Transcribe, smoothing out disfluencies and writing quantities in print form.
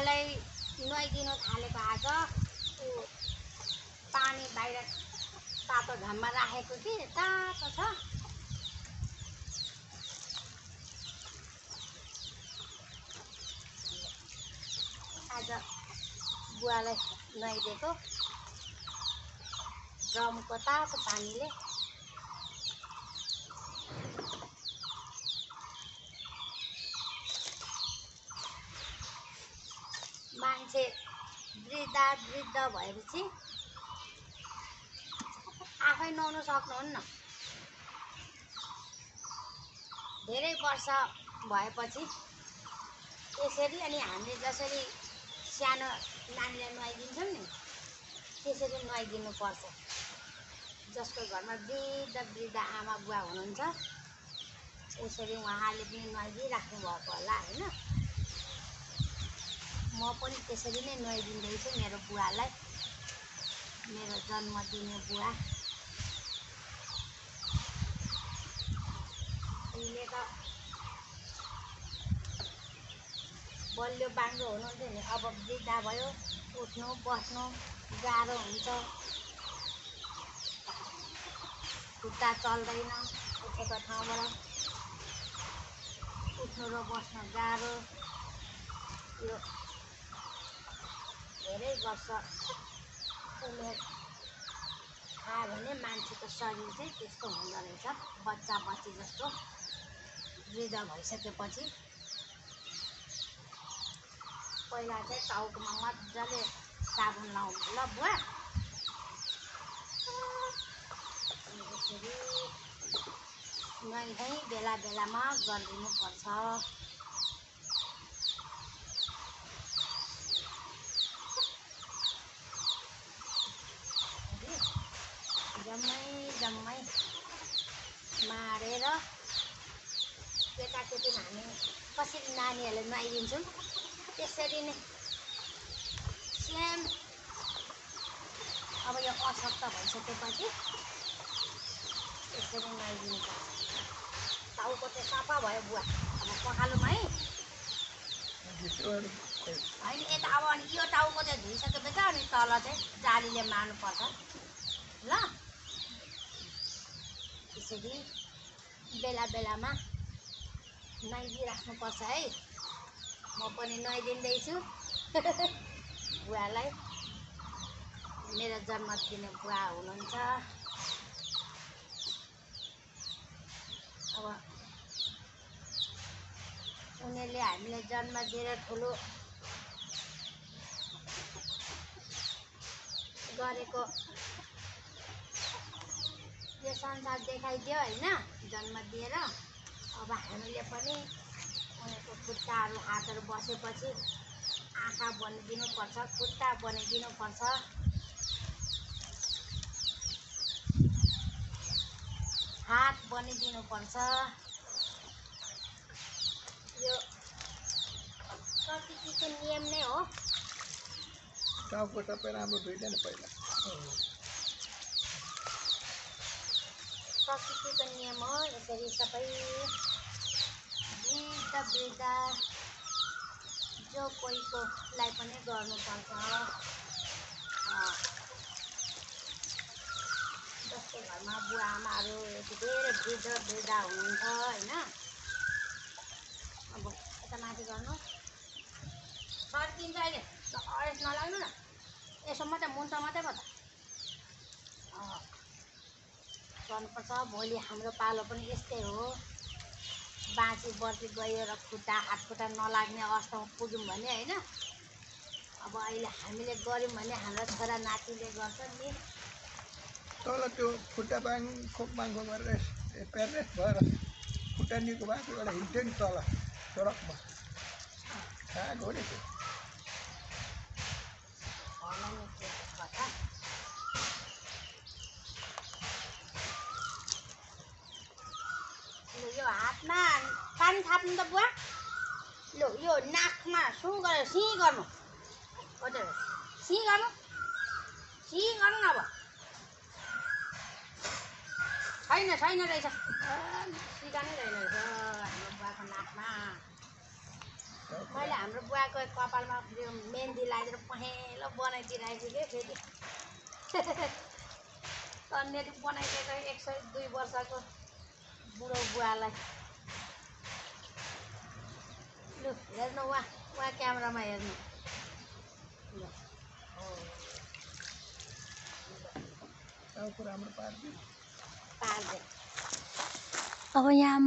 बुवालाई नुहाइदिनु थालेको आज ऊ पानी बाहिर तातो घाममा राखेको कि तातो छ। आज बुवालाई नुहाइदिएको ड्रमको तातो पानीले। मान्छे वृद्ध भएपछि आफै नुहाउन सक्नुहुन्न। धेरै वर्ष भएपछि यसरी अनि हामीले जसरी सानो नानीलाई नुहाइदिन्छौँ नि त्यसरी नुहाइदिनु पर्छ। जसको घरमा वृद्ध आमा बुवा हुनुहुन्छ यसरी उहाँले पनि नुहाइदिइराख्नु भएको होला होइन। म पनि त्यसरी नै नुहाइदिँदैछु मेरो बुवालाई, मेरो जन्म दिने बुवा। उहिले त बलियो बाङ्गो हुनुहुन्थ्यो नि, अब वृद्ध भयो, उठ्नु बस्नु गाह्रो हुन्छ, खुट्टा चल्दैन, उठेको ठाउँबाट उठ्नु र बस्नु गाह्रो। यो धेरै वर्ष उमेर आयो भने मान्छेको शरीर चाहिँ त्यस्तो हुँदो रहेछ, बच्चा बच्ची जस्तो वृद्ध भइसकेपछि। पहिला चाहिँ टाउकोमा मजाले साबुन लाउनु ल बुवा, यसरी नुहाइधुवाइ बेला बेलामा गरिदिनु पर्छ। जम्मै माडेर केटाकेटी हामी कसरी नानीहरूलाई नुहाइदिन्छौँ त्यसरी नै सेम। अब यो अशक्त भइसकेपछि यसरी नुहाइदिनु पर्छ। टाउको चाहिँ सफा भयो बुवा, अब पखालौँ है। होइन यता अब अनि यो टाउको चाहिँ धोइसकेपछि अनि तल चाहिँ जालीले मार्नुपर्छ ल। त्यसरी बेला बेलामा नुहाइदिइराख्नुपर्छ है। म पनि नुहाइदिँदैछु बुवालाई, मेरो जन्म दिने बुवा हुनुहुन्छ। अब उनीहरूले हामीलाई जन्म दिएर ठुलो गरेको यो संसार देखाइदियो होइन, जन्म दिएर। अब हामीले पनि उनीहरूको खुट्टाहरू हातहरू बसेपछि आँखा बनिदिनुपर्छ, खुट्टा बनाइदिनुपर्छ, हात बनिदिनुपर्छ। यो प्रकृतिको नियम नै हो। टाउको सबै राम्रो धुइँदैन पहिला। प्रकृतिको नियम हो। यसरी सबै वृद्ध जो कोहीकोलाई पनि गर्नुपर्छ। जसको घरमा बुवा आमाहरू धेरै वृद्ध हुनुहुन्छ होइन। अब यता माथि गर्नु सर्किन्छ अहिले, नलाग्नु न, यसो मात्रै मुन्टा मात्रै भयो त गर्नुपर्छ। भोलि हाम्रो पालो पनि यस्तै हो। बाँची बर्ती गयो र हातखुट्टा नलाग्ने अवस्थामा पुग्यौँ भने होइन। अब अहिले हामीले गऱ्यौँ भने हाम्रो छोरा नातिले गर्छ नि। तल त्यो खुट्टा खोप बाङ्गो गरेर पेरेस भएर खुट्टा निको भएको एउटा हिँड्थ्यो नि तल सडकमा, कहाँ गयो नि त्यो। यो हातमा पानी थाप्नु त बुवा, लो यो नाकमा गरेर सिँ गर्नु, सिँ गर्नु न। अब छैन रहेछ, सिधा नै रहेन रहेछ हाम्रो बुवाको नाकमा। मैले हाम्रो बुवाको कपालमा त्यो मेहन्दी लगाएर पहेँलो बनाइदिइरहेको छु कि फेरि तन्नेरी बनाइदिएको 102 वर्षको बुढो बुवालाई। लु हेर्नु उहाँ क्यामेरामा हेर्नु ल टाउको राम्रो पारिदियो पार्दै अब यहाँ